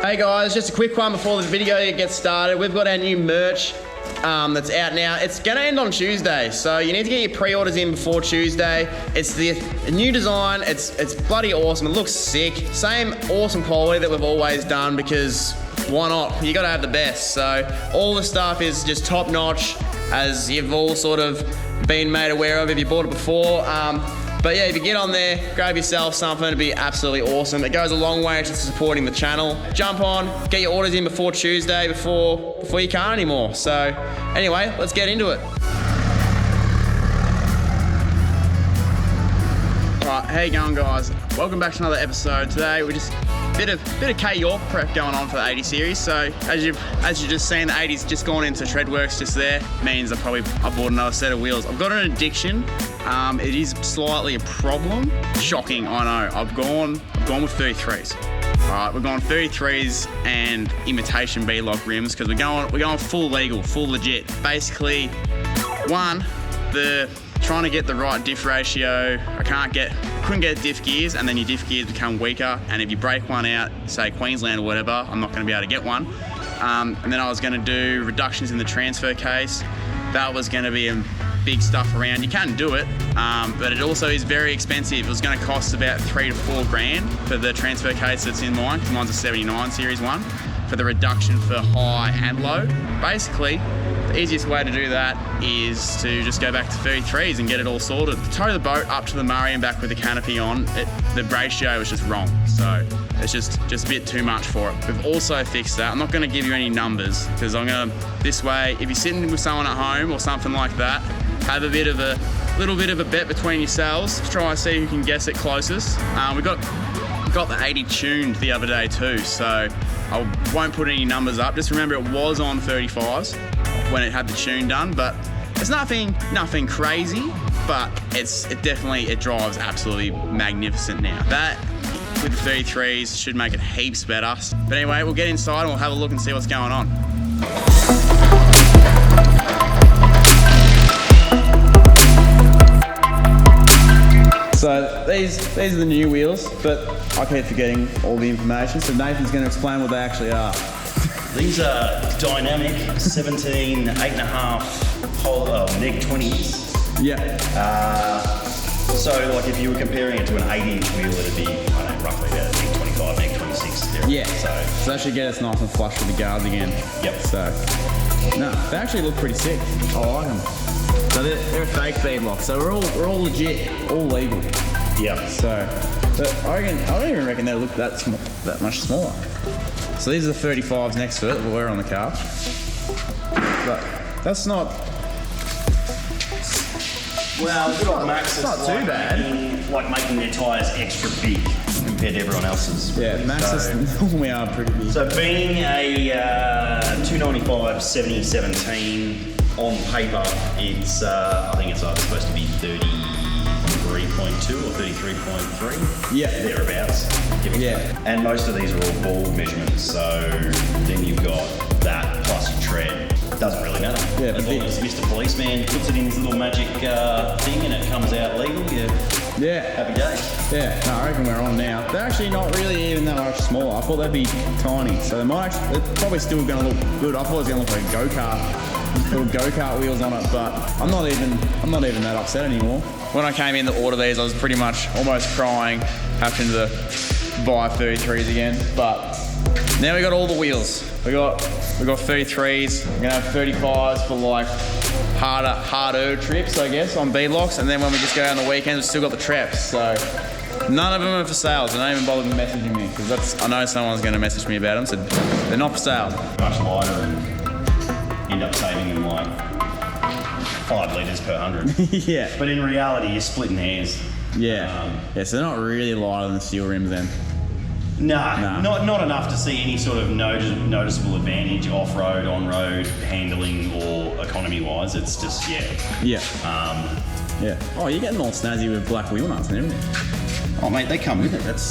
Hey guys, just a quick one before the video gets started. We've got our new merch that's out now. It's gonna end on Tuesday, so you need to get your pre-orders in before Tuesday. It's the new design. It's bloody awesome. It looks sick. Same awesome quality that we've always done, because why not? You gotta have the best. So all the stuff is just top notch, as you've all sort of been made aware of if you bought it before. But yeah, if you get on there, grab yourself something, it'd be absolutely awesome. It goes a long way to supporting the channel. Jump on, get your orders in before Tuesday, before you can't anymore. So anyway, let's get into it. Right, how you going, guys? Welcome back to another episode. Today we're just bit of K York prep going on for the 80 series. So as you've just seen, the 80's just gone into Shredworks just there. Means I bought another set of wheels. I've got an addiction. It is slightly a problem. Shocking, I know. I've gone with 33's. All right, we're going 33's and imitation B-lock rims, because we're going full legal, full legit. Basically, one, trying to get the right diff ratio. Couldn't get diff gears, and then your diff gears become weaker. And if you break one out, say Queensland or whatever, I'm not going to be able to get one. And then I was going to do reductions in the transfer case. That was going to be big stuff around. You can do it, but it also is very expensive. It was going to cost about 3 to 4 grand for the transfer case that's in mine. Mine's a 79 series one, for the reduction for high and low. Basically, the easiest way to do that is to just go back to 33's and get it all sorted. To tow the boat up to the Murray and back with the canopy on, the ratio was just wrong. So it's just a bit too much for it. We've also fixed that. I'm not going to give you any numbers, because this way, if you're sitting with someone at home or something like that, have a little bit of a bet between yourselves. Try and see who can guess it closest. We got the 80 tuned the other day too, so I won't put any numbers up. Just remember, it was on 35's when it had the tune done, but it's nothing crazy, but it drives absolutely magnificent now. That with the 33's should make it heaps better. But anyway, we'll get inside and we'll have a look and see what's going on. So these are the new wheels, but I keep forgetting all the information, so Nathan's going to explain what they actually are. These are dynamic 17 8.5 neg 20s. Yeah. So like if you were comparing it to an 8-inch wheel, it'd be roughly about neg 25, neg 26. There. Yeah. So that should get us nice and flush with the guards again. Yep. So no, they actually look pretty sick. I like them. So they're a fake bead lock, so we're all legit, all legal. Yeah. So, but I don't even reckon they look that much smaller. So these are the 35's next to it that we're on the car. But that's not. Well, Max is not too bad. Making their tyres extra big compared to everyone else's. Yeah, Max's normally are pretty big. So being a 295 7017. On paper, it's I think it's either supposed to be 33.2 or 33.3. Yeah, thereabout. Yeah, and most of these are all ball measurements. So then you've got that plus your tread. Doesn't really matter. Yeah, as long as Mr. Policeman puts it in his little magic thing and it comes out legal. Yeah. Happy days. Yeah. No, I reckon we're on now. They're actually not really even that much smaller. I thought they'd be tiny. So they're probably still going to look good. I thought it was going to look like a go-kart. Little go-kart wheels on it, but I'm not even that upset anymore. When I came in to order these, I was pretty much almost crying, having to buy 33's again. But now we got all the wheels. We got 33's. We're gonna have 35's for like harder trips, I guess, on beadlocks. And then when we just go out on the weekends, we've still got the traps. So none of them are for sale. So don't even bother messaging me, because I know someone's gonna message me about them. So they're not for sale. Much lighter and end up saving them like 5 litres per 100. Yeah. But in reality, you're splitting hairs. Yeah. So they're not really lighter than the steel rims then. Nah. Not enough to see any sort of noticeable advantage off-road, on-road, handling, or economy-wise. It's just, yeah. Yeah. Oh, you're getting all snazzy with black wheel nuts and everything. Oh, mate, they come with it. That's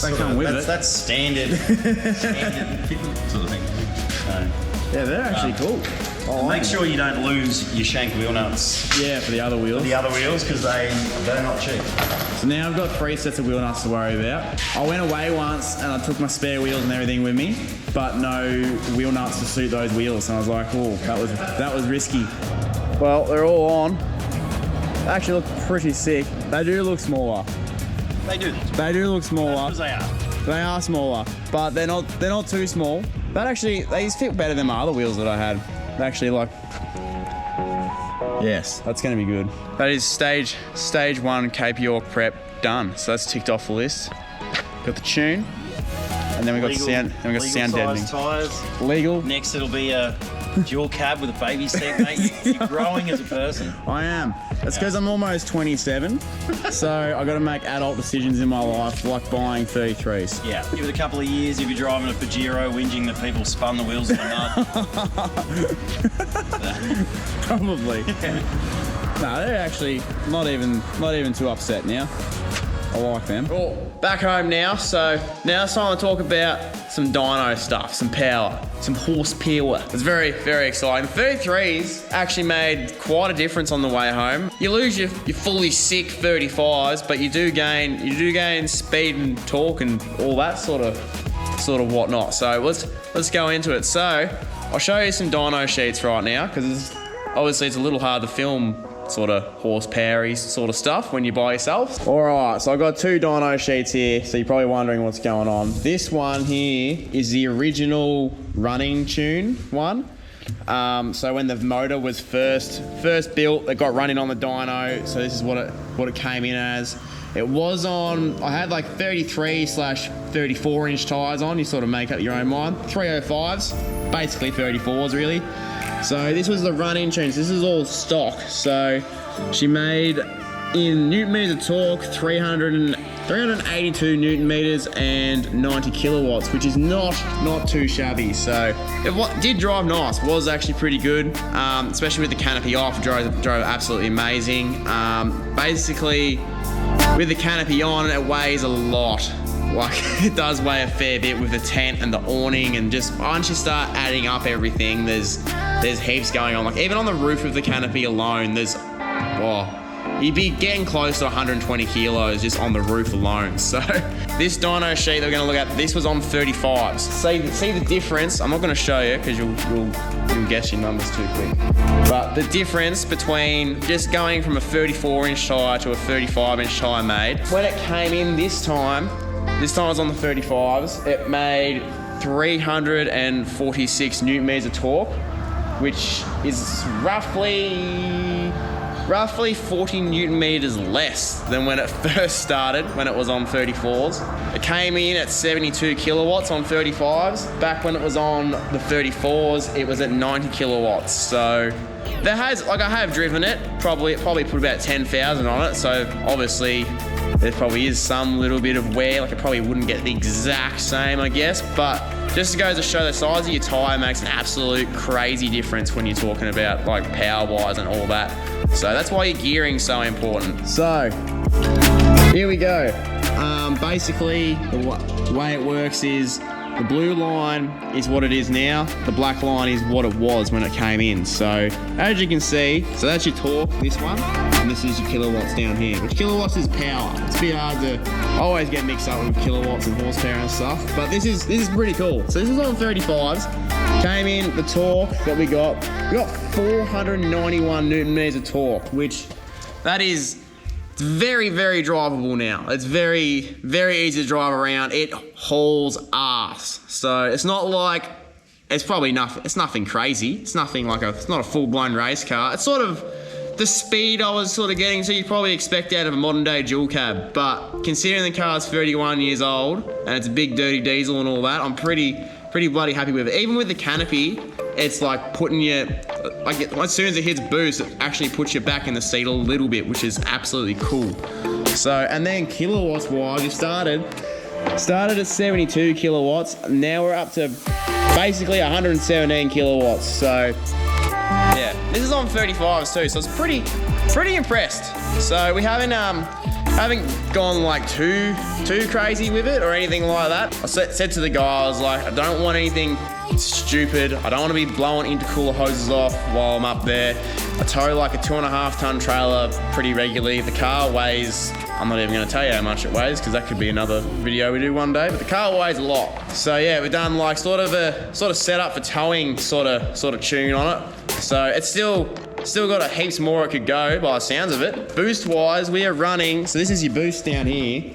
standard fitment sort of thing. Yeah, they're actually cool. Make sure you don't lose your shank wheel nuts. Yeah, for the other wheels. Because they're not cheap. So now I've got 3 sets of wheel nuts to worry about. I went away once and I took my spare wheels and everything with me, but no wheel nuts to suit those wheels. And I was like, oh, that was risky. Well, they're all on. They actually look pretty sick. They do look smaller. They do. They do look smaller. Because they are. They are smaller, but they're not too small. They just fit better than my other wheels that I had. They actually like, yes, that's gonna be good. That is stage 1 Cape York prep done. So that's ticked off the list. Got the tune, and then we got the sound. Then we got the sound deadening. Tyres. Legal. Next it'll be a dual cab with a baby seat, mate. You're growing as a person. I am. That's because I'm almost 27, so I got to make adult decisions in my life, like buying 33's. Yeah. Give it a couple of years, you'll be driving a Pajero, whinging that people spun the wheels in the mud. Probably. No, they're actually not even too upset now. I like them. Well, back home now, so now it's time to talk about some dyno stuff, some power, some horsepower. It's very, very exciting. 33's actually made quite a difference on the way home. You lose your fully sick 35's, but you do gain speed and torque and all that sort of whatnot. So let's go into it. So I'll show you some dyno sheets right now, because obviously it's a little hard to film sort of horsepower-y sort of stuff when you buy yourself. All right, so I've got 2 dyno sheets here, so you're probably wondering what's going on. This one here is the original running tune one. So when the motor was first built, it got running on the dyno, so this is what it came in as. It was on, I had like 33/34 inch tyres on, you sort of make up your own mind. 305's, basically 34s really. So this was the run-in tune. This is all stock. So she made in newton meters of torque 382 newton meters and 90 kilowatts, which is not too shabby. So it did drive nice. Was actually pretty good, especially with the canopy off. Drove absolutely amazing. Basically, with the canopy on, it weighs a lot. Like, it does weigh a fair bit with the tent and the awning, and just once you start adding up everything, there's heaps going on. Like, even on the roof of the canopy alone, you'd be getting close to 120 kilos just on the roof alone. So this dyno sheet that we're gonna look at, this was on 35's. See the difference? I'm not gonna show you because you'll guess your numbers too quick. But the difference between just going from a 34 inch tyre to a 35 inch tyre made, when it came in this time it was on the 35's, it made 346 newton meters of torque, which is roughly 40 newton meters less than when it first started, when it was on 34's. It came in at 72 kilowatts on 35's. Back when it was on the 34's, it was at 90 kilowatts. So I have driven it, probably put about 10,000 on it. So obviously there probably is some little bit of wear, like it probably wouldn't get the exact same, I guess, but just to go to show the size of your tyre makes an absolute crazy difference when you're talking about like power-wise and all that. So that's why your gearing's so important. So, here we go. Basically, the way it works is the blue line is what it is now. The black line is what it was when it came in. So, as you can see, so that's your torque, this one, and this is your kilowatts down here, which kilowatts is power. It's a bit hard to, I always get mixed up with kilowatts and horsepower and stuff, but this is pretty cool. So this is on 35's. Came in, the torque that we got 491 newton meters of torque, which that is very, very drivable now. It's very, very easy to drive around. It hauls ass. So it's not like, it's nothing crazy. It's not a full-blown race car. It's sort of the speed I was sort of getting to, you'd probably expect out of a modern day dual cab. But considering the car's 31 years old and it's a big dirty diesel and all that, I'm pretty bloody happy with it. Even with the canopy, it's like putting you, like as soon as it hits boost, it actually puts you back in the seat a little bit, which is absolutely cool. So, and then kilowatts wise, you started at 72 kilowatts. Now we're up to basically 117 kilowatts. So yeah, this is on 35s too, so it's pretty impressed. So we haven't haven't gone like too crazy with it or anything like that. I said to the guy, I was like, I don't want anything stupid. I don't want to be blowing intercooler hoses off while I'm up there. I tow like a 2.5 ton trailer pretty regularly. The car weighs, I'm not even going to tell you how much it weighs because that could be another video we do one day, but the car weighs a lot. So yeah, we've done like sort of setup for towing sort of tune on it. So it's still got a heaps more it could go by the sounds of it. Boost wise, we are running, so this is your boost down here.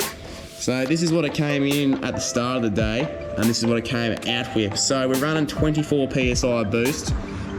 So this is what it came in at the start of the day, and this is what it came out with. So we're running 24 PSI boost,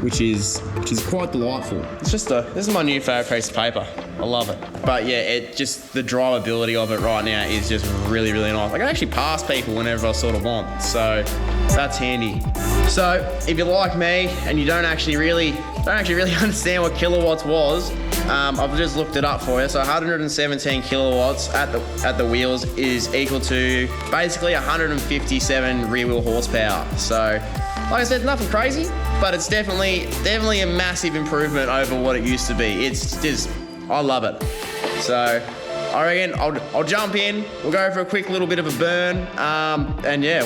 which is quite delightful. This is my new favourite piece of paper. I love it. But yeah, the drivability of it right now is just really, really nice. I can actually pass people whenever I sort of want, so that's handy. So if you're like me and you don't actually really understand what kilowatts was, I've just looked it up for you. So 117 kilowatts at the wheels is equal to basically 157 rear wheel horsepower. So like I said, nothing crazy, but it's definitely a massive improvement over what it used to be. I love it. So I reckon I'll jump in, we'll go for a quick little bit of a burn, and yeah,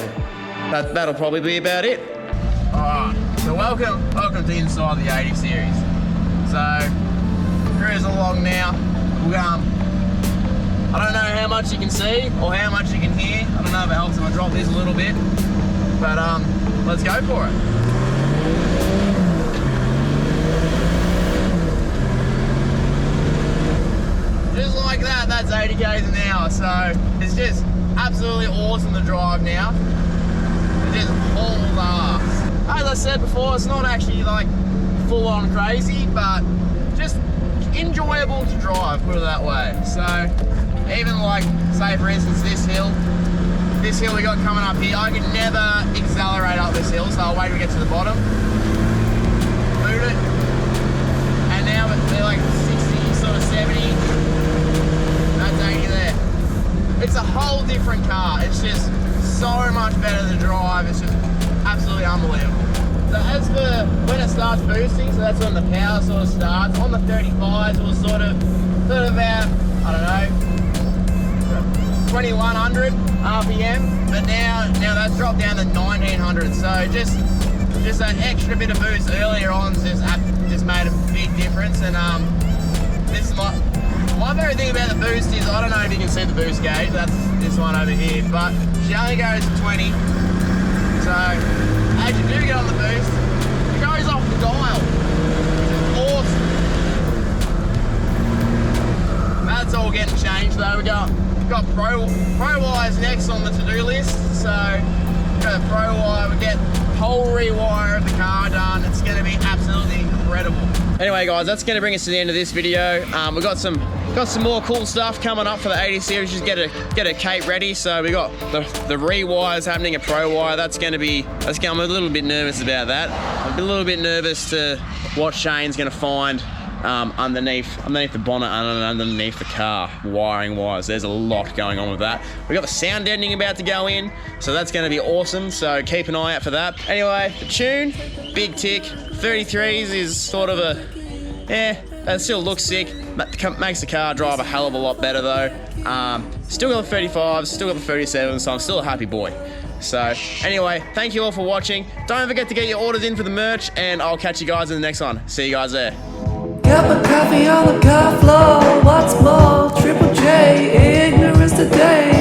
that'll probably be about it. Alright, so welcome to inside the 80 series. So cruise along now. I don't know how much you can see or how much you can hear. I don't know if it helps if I drop this a little bit, but let's go for it. Just like that, that's 80 k's an hour. So it's just absolutely awesome to drive now. It just hauls ass. As I said before, it's not actually like full on crazy, but just enjoyable to drive, put it that way. So even like, say for instance, this hill we got coming up here, I can never accelerate up this hill, so I'll wait till we get to the bottom, boot it, and now they're like 60, sort of 70, that's 80 there. It's a whole different car. It's just so much better to drive. It's just absolutely unbelievable. So as for when it starts boosting, so that's when the power sort of starts. On the 35's, it was sort of about, I don't know, 2100 RPM, but now that's dropped down to 1900. So just that extra bit of boost earlier on just made a big difference. And this is my favorite thing about the boost is, I don't know if you can see the boost gauge, that's this one over here, but she only goes to 20. So as you do get on the boost, it goes off the dial, which is awesome. That's all getting changed though. We've got Pro wires next on the to-do list. So we've got a Pro wire, we get whole rewire of the car done. It's going to be absolutely incredible. Anyway guys, that's going to bring us to the end of this video. We've got some more cool stuff coming up for the 80 series. Just get a cape ready. So we got the rewires happening, a Pro wire. I'm a little bit nervous about that. I'm a little bit nervous to what Shane's going to find underneath the bonnet and underneath the car, wiring wise. There's a lot going on with that. We got the sound deadening about to go in, so that's going to be awesome. So keep an eye out for that. Anyway, the tune, big tick. 33's is sort of it still looks sick. Makes the car drive a hell of a lot better though. Still got the 35s, still got the 37s, so I'm still a happy boy. So anyway, thank you all for watching. Don't forget to get your orders in for the merch, and I'll catch you guys in the next one. See you guys there. Got my coffee on the car floor. What's more, Triple J, ignorance today.